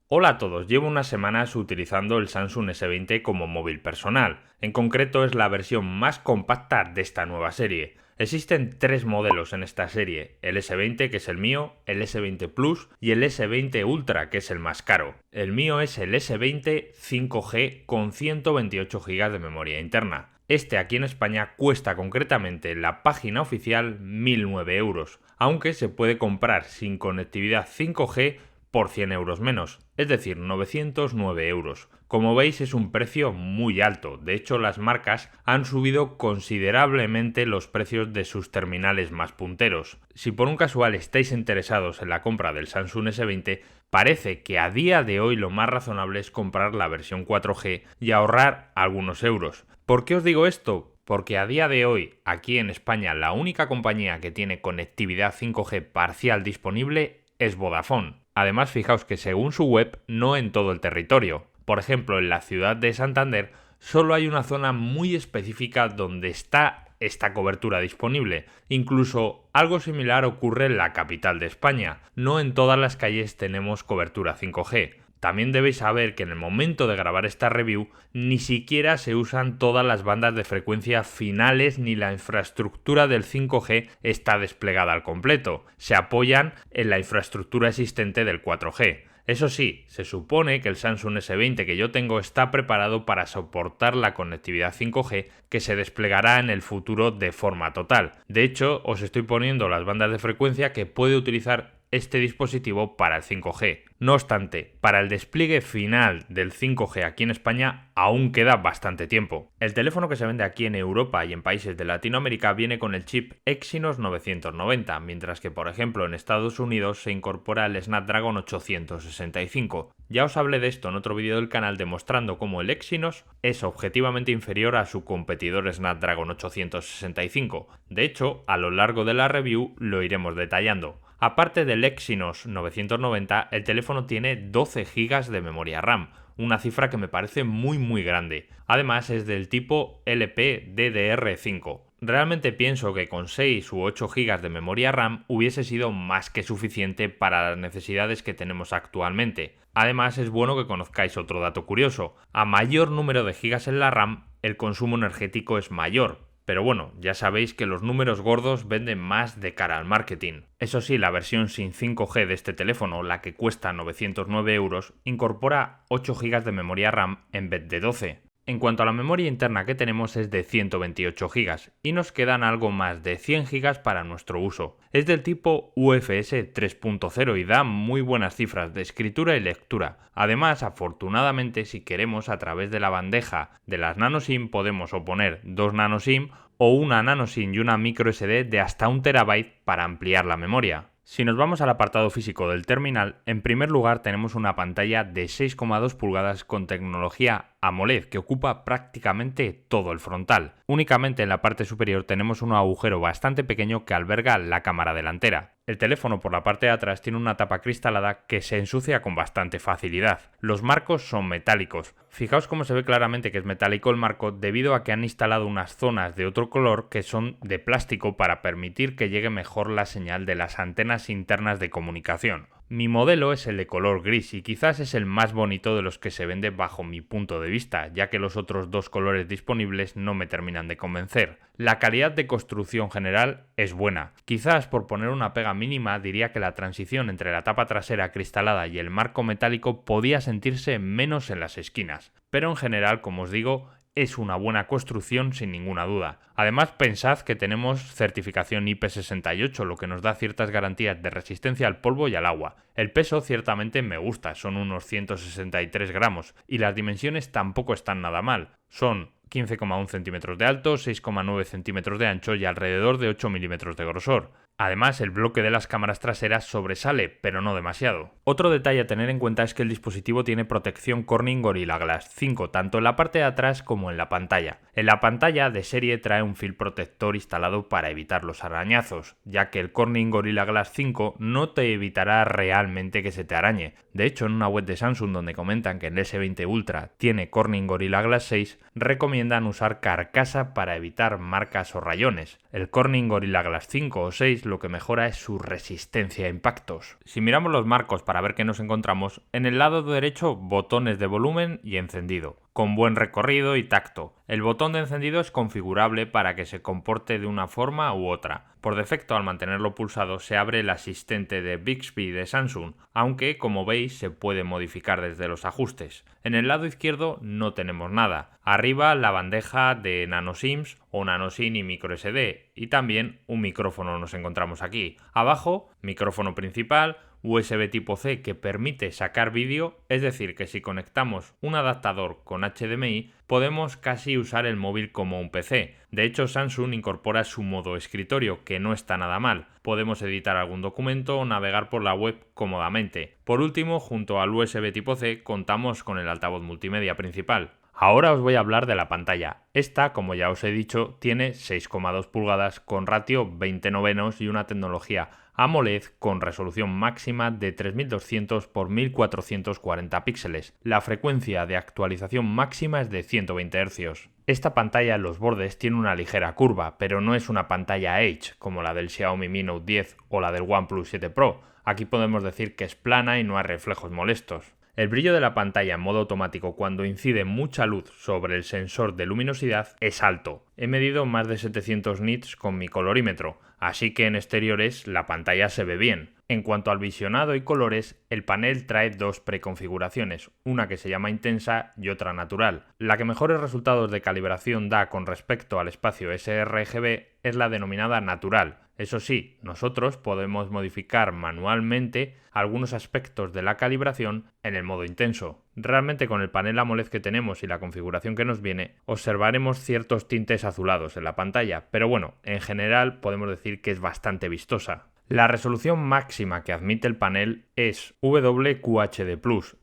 Hola a todos, llevo unas semanas utilizando el Samsung S20 como móvil personal. En concreto es la versión más compacta de esta nueva serie. Existen tres modelos en esta serie, el S20 que es el mío, el S20 Plus y el S20 Ultra que es el más caro. El mío es el S20 5G con 128 GB de memoria interna. Este aquí en España cuesta concretamente en la página oficial 1.009 euros, aunque se puede comprar sin conectividad 5G por 100 euros menos, es decir, 909 euros. Como veis es un precio muy alto, de hecho las marcas han subido considerablemente los precios de sus terminales más punteros. Si por un casual estáis interesados en la compra del Samsung S20, parece que a día de hoy lo más razonable es comprar la versión 4G y ahorrar algunos euros. ¿Por qué os digo esto? Porque a día de hoy, aquí en España, la única compañía que tiene conectividad 5G parcial disponible es Vodafone. Además, fijaos que según su web, no en todo el territorio. Por ejemplo, en la ciudad de Santander solo hay una zona muy específica donde está esta cobertura disponible. Incluso algo similar ocurre en la capital de España. No en todas las calles tenemos cobertura 5G. También debéis saber que en el momento de grabar esta review ni siquiera se usan todas las bandas de frecuencia finales ni la infraestructura del 5G está desplegada al completo. Se apoyan en la infraestructura existente del 4G. Eso sí, se supone que el Samsung S20 que yo tengo está preparado para soportar la conectividad 5G que se desplegará en el futuro de forma total. De hecho, os estoy poniendo las bandas de frecuencia que puede utilizar este dispositivo para el 5G. No obstante, para el despliegue final del 5G aquí en España aún queda bastante tiempo. El teléfono que se vende aquí en Europa y en países de Latinoamérica viene con el chip Exynos 990, mientras que por ejemplo en Estados Unidos se incorpora el Snapdragon 865. Ya os hablé de esto en otro vídeo del canal demostrando cómo el Exynos es objetivamente inferior a su competidor Snapdragon 865. De hecho, a lo largo de la review lo iremos detallando. Aparte del Exynos 990, el teléfono tiene 12 GB de memoria RAM, una cifra que me parece muy grande. Además es del tipo LPDDR5. Realmente pienso que con 6 u 8 GB de memoria RAM hubiese sido más que suficiente para las necesidades que tenemos actualmente. Además es bueno que conozcáis otro dato curioso. A mayor número de gigas en la RAM, el consumo energético es mayor. Pero bueno, ya sabéis que los números gordos venden más de cara al marketing. Eso sí, la versión sin 5G de este teléfono, la que cuesta 909 euros, incorpora 8 GB de memoria RAM en vez de 12. En cuanto a la memoria interna que tenemos es de 128 GB y nos quedan algo más de 100 GB para nuestro uso. Es del tipo UFS 3.0 y da muy buenas cifras de escritura y lectura. Además, afortunadamente, si queremos a través de la bandeja de las nano SIM podemos o poner 2 nano SIM o una nano SIM y una micro SD de hasta 1 TB para ampliar la memoria. Si nos vamos al apartado físico del terminal, en primer lugar tenemos una pantalla de 6,2 pulgadas con tecnología AMOLED que ocupa prácticamente todo el frontal. Únicamente en la parte superior tenemos un agujero bastante pequeño que alberga la cámara delantera. El teléfono por la parte de atrás tiene una tapa cristalada que se ensucia con bastante facilidad. Los marcos son metálicos. Fijaos cómo se ve claramente que es metálico el marco debido a que han instalado unas zonas de otro color que son de plástico para permitir que llegue mejor la señal de las antenas internas de comunicación. Mi modelo es el de color gris y quizás es el más bonito de los que se vende bajo mi punto de vista, ya que los otros dos colores disponibles no me terminan de convencer. La calidad de construcción general es buena. Quizás por poner una pega mínima diría que la transición entre la tapa trasera cristalada y el marco metálico podía sentirse menos en las esquinas, pero en general, como os digo, es una buena construcción sin ninguna duda. Además, pensad que tenemos certificación IP68, lo que nos da ciertas garantías de resistencia al polvo y al agua. El peso ciertamente me gusta, son unos 163 gramos, y las dimensiones tampoco están nada mal. Son 15,1 centímetros de alto, 6,9 centímetros de ancho y alrededor de 8 milímetros de grosor. Además, el bloque de las cámaras traseras sobresale, pero no demasiado. Otro detalle a tener en cuenta es que el dispositivo tiene protección Corning Gorilla Glass 5, tanto en la parte de atrás como en la pantalla. En la pantalla de serie trae un film protector instalado para evitar los arañazos, ya que el Corning Gorilla Glass 5 no te evitará realmente que se te arañe. De hecho, en una web de Samsung donde comentan que el S20 Ultra tiene Corning Gorilla Glass 6, recomiendan usar carcasa para evitar marcas o rayones. El Corning Gorilla Glass 5 o 6 lo que mejora es su resistencia a impactos. Si miramos los marcos para ver qué nos encontramos, en el lado derecho botones de volumen y encendido, con buen recorrido y tacto. El botón de encendido es configurable para que se comporte de una forma u otra. Por defecto, al mantenerlo pulsado, se abre el asistente de Bixby de Samsung, aunque, como veis, se puede modificar desde los ajustes. En el lado izquierdo no tenemos nada. Arriba la bandeja de NanoSIMs o NanoSIM y microSD, y también un micrófono nos encontramos aquí. Abajo, micrófono principal, USB tipo C que permite sacar vídeo, es decir, que si conectamos un adaptador con HDMI podemos casi usar el móvil como un PC. De hecho, Samsung incorpora su modo escritorio, que no está nada mal. Podemos editar algún documento o navegar por la web cómodamente. Por último, junto al USB tipo C contamos con el altavoz multimedia principal. Ahora os voy a hablar de la pantalla. Esta, como ya os he dicho, tiene 6,2 pulgadas con ratio 20:9 y una tecnología AMOLED con resolución máxima de 3200 x 1440 píxeles. La frecuencia de actualización máxima es de 120 Hz. Esta pantalla en los bordes tiene una ligera curva, pero no es una pantalla Edge como la del Xiaomi Mi Note 10 o la del OnePlus 7 Pro. Aquí podemos decir que es plana y no hay reflejos molestos. El brillo de la pantalla en modo automático cuando incide mucha luz sobre el sensor de luminosidad es alto. He medido más de 700 nits con mi colorímetro, así que en exteriores la pantalla se ve bien. En cuanto al visionado y colores, el panel trae dos preconfiguraciones, una que se llama intensa y otra natural. La que mejores resultados de calibración da con respecto al espacio sRGB es la denominada natural. Eso sí, nosotros podemos modificar manualmente algunos aspectos de la calibración en el modo intenso. Realmente con el panel AMOLED que tenemos y la configuración que nos viene, observaremos ciertos tintes azulados en la pantalla, pero bueno, en general podemos decir que es bastante vistosa. La resolución máxima que admite el panel es WQHD+,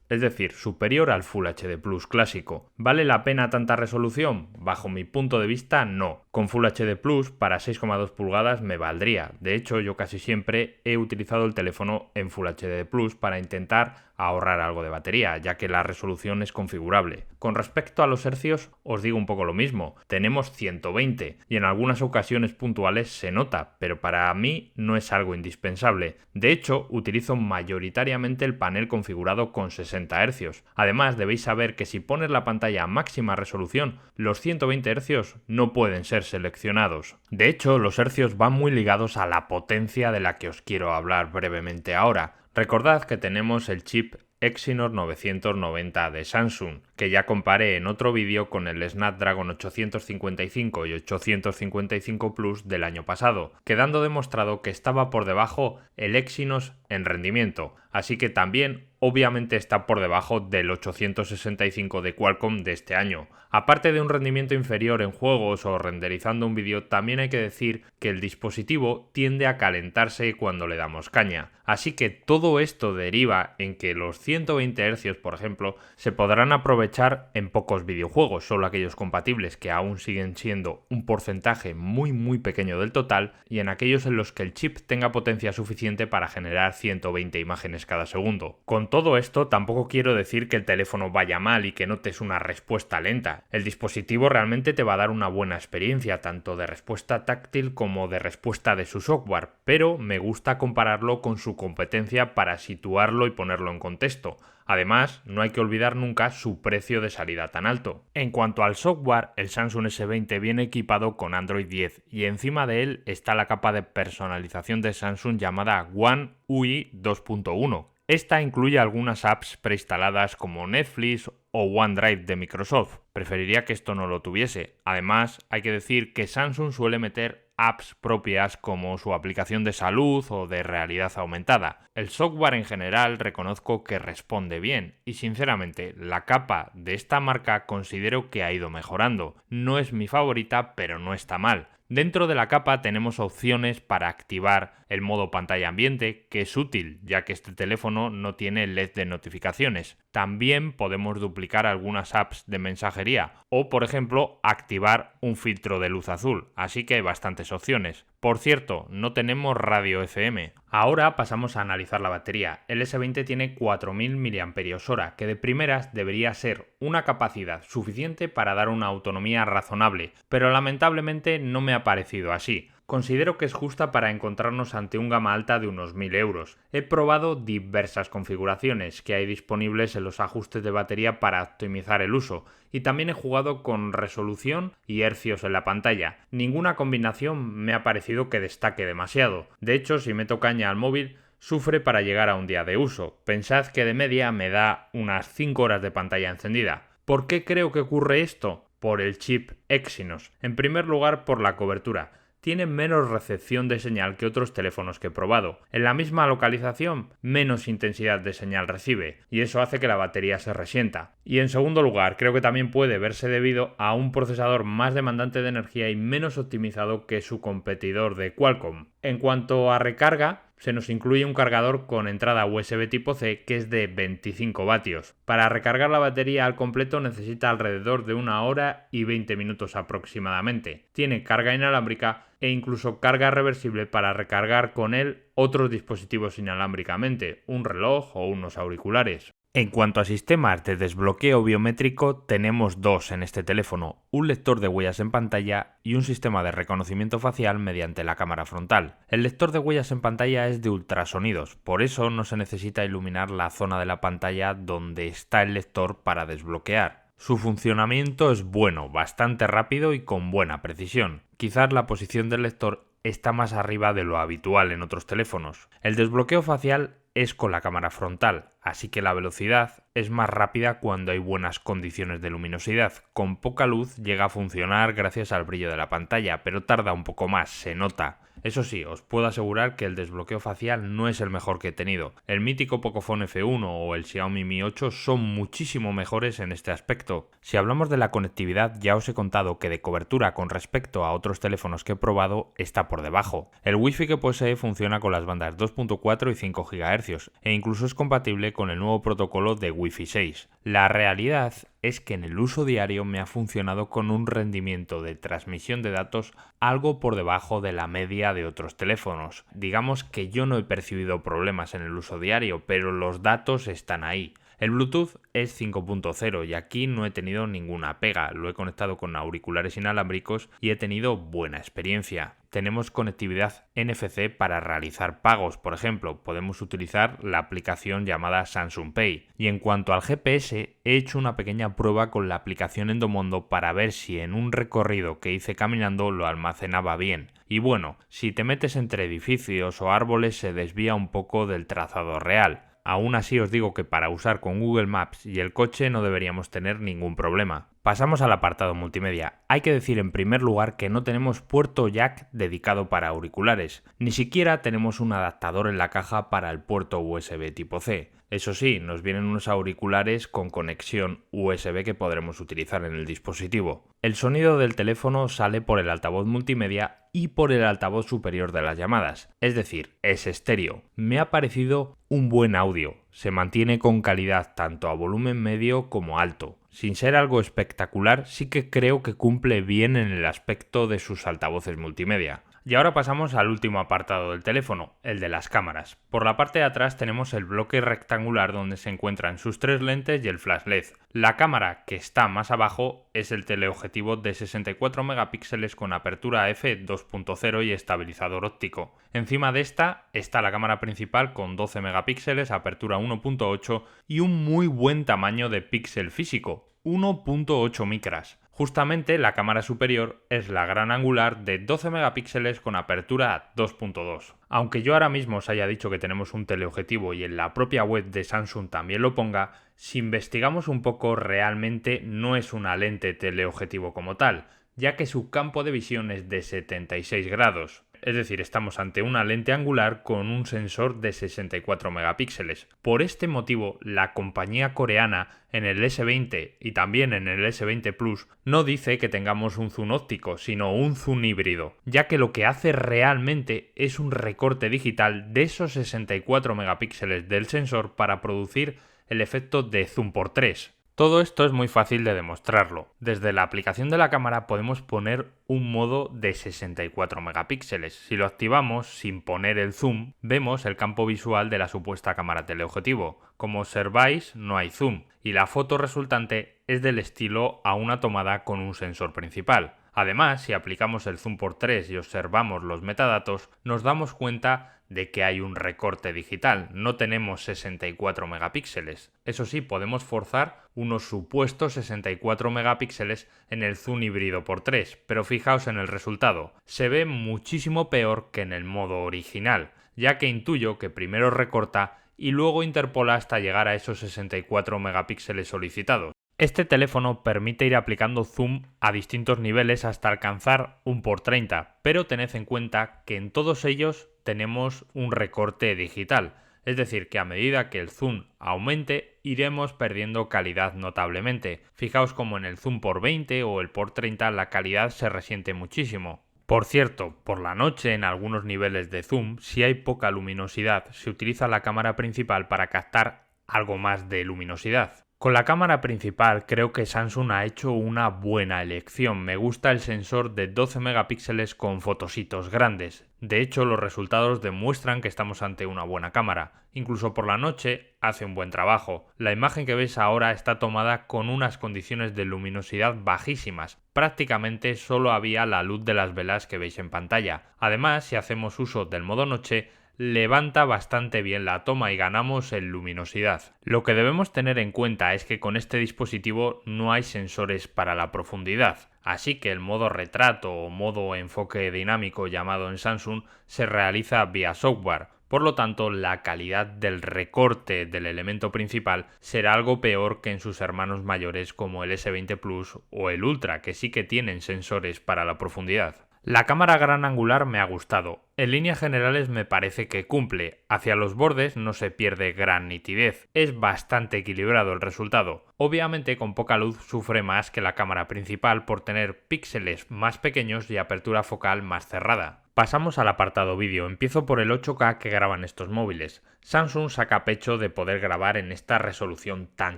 es decir, superior al Full HD Plus clásico. ¿Vale la pena tanta resolución? Bajo mi punto de vista, no. Con Full HD Plus para 6,2 pulgadas me valdría. De hecho, yo casi siempre he utilizado el teléfono en Full HD Plus para intentar ahorrar algo de batería, ya que la resolución es configurable. Con respecto a los hercios, os digo un poco lo mismo. Tenemos 120 y en algunas ocasiones puntuales se nota, pero para mí no es algo indispensable. De hecho, utilizo mayoritariamente el panel configurado con 60 Hz. Además, debéis saber que si pones la pantalla a máxima resolución, los 120 Hz no pueden ser seleccionados. De hecho, los hercios van muy ligados a la potencia de la que os quiero hablar brevemente ahora. Recordad que tenemos el chip Exynos 990 de Samsung, que ya comparé en otro vídeo con el Snapdragon 855 y 855 Plus del año pasado, quedando demostrado que estaba por debajo el Exynos en rendimiento, así que también obviamente está por debajo del 865 de Qualcomm de este año. Aparte de un rendimiento inferior en juegos o renderizando un vídeo, también hay que decir que el dispositivo tiende a calentarse cuando le damos caña. Así que todo esto deriva en que los 120 Hz, por ejemplo, se podrán aprovechar en pocos videojuegos, solo aquellos compatibles que aún siguen siendo un porcentaje muy pequeño del total, y en aquellos en los que el chip tenga potencia suficiente para generar 120 imágenes cada segundo. Con todo esto tampoco quiero decir que el teléfono vaya mal y que notes una respuesta lenta. El dispositivo realmente te va a dar una buena experiencia, tanto de respuesta táctil como de respuesta de su software, pero me gusta compararlo con su competencia para situarlo y ponerlo en contexto. Además, no hay que olvidar nunca su precio de salida tan alto. En cuanto al software, el Samsung S20 viene equipado con Android 10 y encima de él está la capa de personalización de Samsung llamada One UI 2.1. Esta incluye algunas apps preinstaladas como Netflix o OneDrive de Microsoft. Preferiría que esto no lo tuviese. Además, hay que decir que Samsung suele meter apps propias como su aplicación de salud o de realidad aumentada. El software en general reconozco que responde bien y sinceramente la capa de esta marca considero que ha ido mejorando. No es mi favorita, pero no está mal. Dentro de la capa tenemos opciones para activar el modo pantalla ambiente, que es útil ya que este teléfono no tiene LED de notificaciones. También podemos duplicar algunas apps de mensajería o, por ejemplo, activar un filtro de luz azul, así que hay bastantes opciones. Por cierto, no tenemos radio FM. Ahora pasamos a analizar la batería. El S20 tiene 4000 mAh, que de primeras debería ser una capacidad suficiente para dar una autonomía razonable, pero lamentablemente no me ha parecido así. Considero que es justa para encontrarnos ante un gama alta de unos 1000 euros. He probado diversas configuraciones que hay disponibles en los ajustes de batería para optimizar el uso, y también he jugado con resolución y hercios en la pantalla. Ninguna combinación me ha parecido que destaque demasiado. De hecho, si meto caña al móvil, sufre para llegar a un día de uso. Pensad que de media me da unas 5 horas de pantalla encendida. ¿Por qué creo que ocurre esto? Por el chip Exynos. En primer lugar, por la cobertura. Tiene menos recepción de señal que otros teléfonos que he probado. En la misma localización, menos intensidad de señal recibe, y eso hace que la batería se resienta. Y en segundo lugar, creo que también puede verse debido a un procesador más demandante de energía y menos optimizado que su competidor de Qualcomm. En cuanto a recarga, se nos incluye un cargador con entrada USB tipo C que es de 25 vatios. Para recargar la batería al completo necesita alrededor de 1 hora y 20 minutos aproximadamente. Tiene carga inalámbrica e incluso carga reversible para recargar con él otros dispositivos inalámbricamente, un reloj o unos auriculares. En cuanto a sistemas de desbloqueo biométrico, tenemos dos en este teléfono, un lector de huellas en pantalla y un sistema de reconocimiento facial mediante la cámara frontal. El lector de huellas en pantalla es de ultrasonidos, por eso no se necesita iluminar la zona de la pantalla donde está el lector para desbloquear. Su funcionamiento es bueno, bastante rápido y con buena precisión. Quizás la posición del lector está más arriba de lo habitual en otros teléfonos. El desbloqueo facial es con la cámara frontal, así que la velocidad es más rápida cuando hay buenas condiciones de luminosidad. Con poca luz llega a funcionar gracias al brillo de la pantalla, pero tarda un poco más, se nota. Eso sí, os puedo asegurar que el desbloqueo facial no es el mejor que he tenido. El mítico Pocophone F1 o el Xiaomi Mi 8 son muchísimo mejores en este aspecto. Si hablamos de la conectividad, ya os he contado que de cobertura con respecto a otros teléfonos que he probado está por debajo. El Wi-Fi que posee funciona con las bandas 2.4 y 5 GHz e incluso es compatible con el nuevo protocolo de Wi-Fi 6. La realidad es que en el uso diario me ha funcionado con un rendimiento de transmisión de datos algo por debajo de la media de otros teléfonos. Digamos que yo no he percibido problemas en el uso diario, pero los datos están ahí. El Bluetooth es 5.0 y aquí no he tenido ninguna pega, lo he conectado con auriculares inalámbricos y he tenido buena experiencia. Tenemos conectividad NFC para realizar pagos, por ejemplo, podemos utilizar la aplicación llamada Samsung Pay. Y en cuanto al GPS, he hecho una pequeña prueba con la aplicación Endomondo para ver si en un recorrido que hice caminando lo almacenaba bien. Y bueno, si te metes entre edificios o árboles se desvía un poco del trazado real. Aún así os digo que para usar con Google Maps y el coche no deberíamos tener ningún problema. Pasamos al apartado multimedia. Hay que decir en primer lugar que no tenemos puerto jack dedicado para auriculares, ni siquiera tenemos un adaptador en la caja para el puerto USB tipo C. Eso sí, nos vienen unos auriculares con conexión USB que podremos utilizar en el dispositivo. El sonido del teléfono sale por el altavoz multimedia y por el altavoz superior de las llamadas, es decir, es estéreo. Me ha parecido un buen audio, se mantiene con calidad tanto a volumen medio como alto. Sin ser algo espectacular, sí que creo que cumple bien en el aspecto de sus altavoces multimedia. Y ahora pasamos al último apartado del teléfono, el de las cámaras. Por la parte de atrás tenemos el bloque rectangular donde se encuentran sus 3 lentes y el flash LED. La cámara que está más abajo es el teleobjetivo de 64 megapíxeles con apertura f2.0 y estabilizador óptico. Encima de esta está la cámara principal con 12 megapíxeles, apertura 1.8 y un muy buen tamaño de píxel físico, 1.8 micras. Justamente la cámara superior es la gran angular de 12 megapíxeles con apertura 2.2. Aunque yo ahora mismo os haya dicho que tenemos un teleobjetivo y en la propia web de Samsung también lo ponga, si investigamos un poco realmente no es una lente teleobjetivo como tal, ya que su campo de visión es de 76 grados. Es decir, estamos ante una lente angular con un sensor de 64 megapíxeles. Por este motivo, la compañía coreana en el S20 y también en el S20 Plus no dice que tengamos un zoom óptico, sino un zoom híbrido, ya que lo que hace realmente es un recorte digital de esos 64 megapíxeles del sensor para producir el efecto de zoom por 3. Todo esto es muy fácil de demostrarlo. Desde la aplicación de la cámara podemos poner un modo de 64 megapíxeles. Si lo activamos sin poner el zoom, vemos el campo visual de la supuesta cámara teleobjetivo. Como observáis, no hay zoom y la foto resultante es del estilo a una tomada con un sensor principal. Además, si aplicamos el zoom por 3 y observamos los metadatos, nos damos cuenta de que hay un recorte digital, no tenemos 64 megapíxeles. Eso sí, podemos forzar unos supuestos 64 megapíxeles en el zoom híbrido por 3, pero fijaos en el resultado, se ve muchísimo peor que en el modo original, ya que intuyo que primero recorta y luego interpola hasta llegar a esos 64 megapíxeles solicitados. Este teléfono permite ir aplicando zoom a distintos niveles hasta alcanzar un por 30, pero tened en cuenta que en todos ellos tenemos un recorte digital, es decir, que a medida que el zoom aumente iremos perdiendo calidad notablemente. Fijaos como en el zoom por 20 o el por 30 la calidad se resiente muchísimo. Por cierto, por la noche en algunos niveles de zoom, si hay poca luminosidad, se utiliza la cámara principal para captar algo más de luminosidad. Con la cámara principal creo que Samsung ha hecho una buena elección. Me gusta el sensor de 12 megapíxeles con fotositos grandes. De hecho, los resultados demuestran que estamos ante una buena cámara. Incluso por la noche hace un buen trabajo. La imagen que veis ahora está tomada con unas condiciones de luminosidad bajísimas. Prácticamente solo había la luz de las velas que veis en pantalla. Además, si hacemos uso del modo noche, levanta bastante bien la toma y ganamos en luminosidad. Lo que debemos tener en cuenta es que con este dispositivo no hay sensores para la profundidad, así que el modo retrato o modo enfoque dinámico llamado en Samsung se realiza vía software. Por lo tanto, la calidad del recorte del elemento principal será algo peor que en sus hermanos mayores como el S20 Plus o el Ultra, que sí que tienen sensores para la profundidad. La cámara gran angular me ha gustado. En líneas generales me parece que cumple. Hacia los bordes no se pierde gran nitidez. Es bastante equilibrado el resultado. Obviamente con poca luz sufre más que la cámara principal por tener píxeles más pequeños y apertura focal más cerrada. Pasamos al apartado vídeo. Empiezo por el 8K que graban estos móviles. Samsung saca pecho de poder grabar en esta resolución tan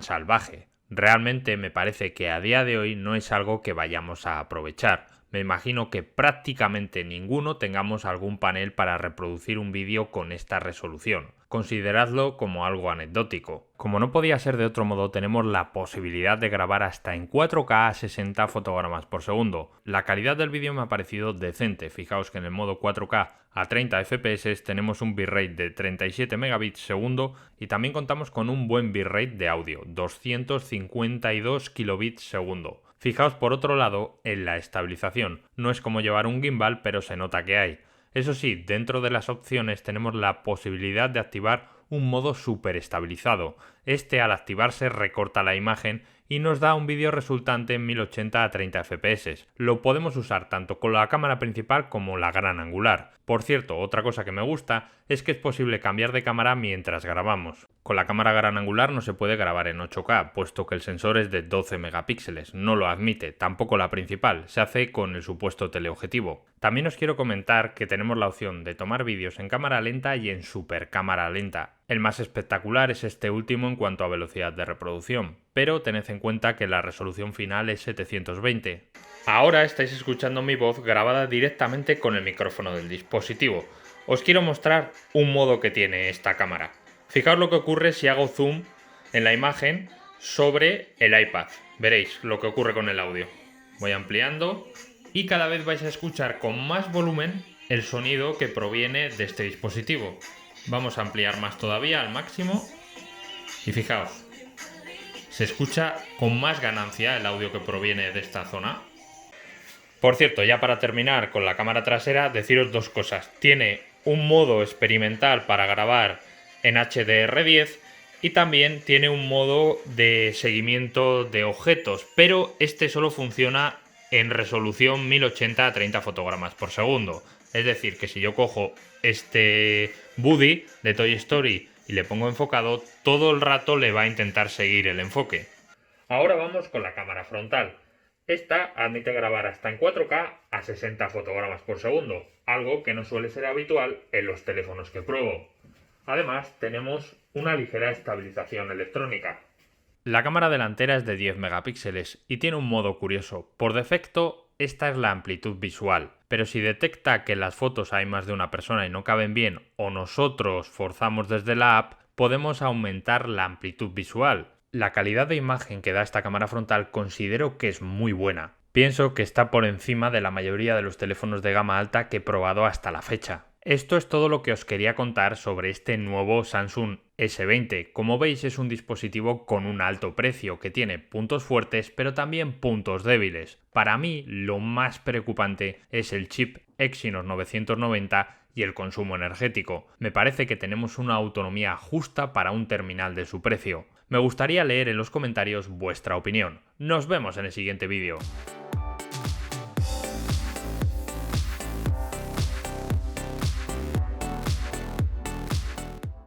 salvaje. Realmente me parece que a día de hoy no es algo que vayamos a aprovechar. Me imagino que prácticamente ninguno tengamos algún panel para reproducir un vídeo con esta resolución. Consideradlo como algo anecdótico. Como no podía ser de otro modo, tenemos la posibilidad de grabar hasta en 4K a 60 fotogramas por segundo. La calidad del vídeo me ha parecido decente. Fijaos que en el modo 4K a 30 FPS tenemos un bitrate de 37 megabits segundo y también contamos con un buen bitrate de audio, 252 kilobits segundo. Fijaos por otro lado en la estabilización. No es como llevar un gimbal, pero se nota que hay. Eso sí, dentro de las opciones tenemos la posibilidad de activar un modo super estabilizado. Este al activarse recorta la imagen y nos da un vídeo resultante en 1080 a 30 fps. Lo podemos usar tanto con la cámara principal como la gran angular. Por cierto, otra cosa que me gusta es que es posible cambiar de cámara mientras grabamos. Con la cámara gran angular no se puede grabar en 8K, puesto que el sensor es de 12 megapíxeles, no lo admite, tampoco la principal, se hace con el supuesto teleobjetivo. También os quiero comentar que tenemos la opción de tomar vídeos en cámara lenta y en super cámara lenta. El más espectacular es este último en cuanto a velocidad de reproducción, pero tened en cuenta que la resolución final es 720. Ahora estáis escuchando mi voz grabada directamente con el micrófono del dispositivo. Os quiero mostrar un modo que tiene esta cámara. Fijaos lo que ocurre si hago zoom en la imagen sobre el iPad. Veréis lo que ocurre con el audio. Voy ampliando y cada vez vais a escuchar con más volumen el sonido que proviene de este dispositivo. Vamos a ampliar más todavía al máximo y fijaos, se escucha con más ganancia el audio que proviene de esta zona. Por cierto, ya para terminar con la cámara trasera, deciros dos cosas. Tiene un modo experimental para grabar en HDR10 y también tiene un modo de seguimiento de objetos, pero este solo funciona en resolución 1080 a 30 fotogramas por segundo. Es decir, que si yo cojo este Woody de Toy Story y le pongo enfocado, todo el rato le va a intentar seguir el enfoque. Ahora vamos con la cámara frontal. Esta admite grabar hasta en 4K a 60 fotogramas por segundo, algo que no suele ser habitual en los teléfonos que pruebo. Además, tenemos una ligera estabilización electrónica. La cámara delantera es de 10 megapíxeles y tiene un modo curioso. Por defecto, esta es la amplitud visual, pero si detecta que en las fotos hay más de una persona y no caben bien o nosotros forzamos desde la app, podemos aumentar la amplitud visual. La calidad de imagen que da esta cámara frontal considero que es muy buena, Pienso que está por encima de la mayoría de los teléfonos de gama alta que he probado hasta la fecha. Esto es todo lo que os quería contar sobre este nuevo Samsung S20. Como veis, es un dispositivo con un alto precio que tiene puntos fuertes pero también puntos débiles. Para mí, lo más preocupante es el chip Exynos 990 y el consumo energético. Me parece que tenemos una autonomía justa para un terminal de su precio. Me gustaría leer en los comentarios vuestra opinión. Nos vemos en el siguiente vídeo.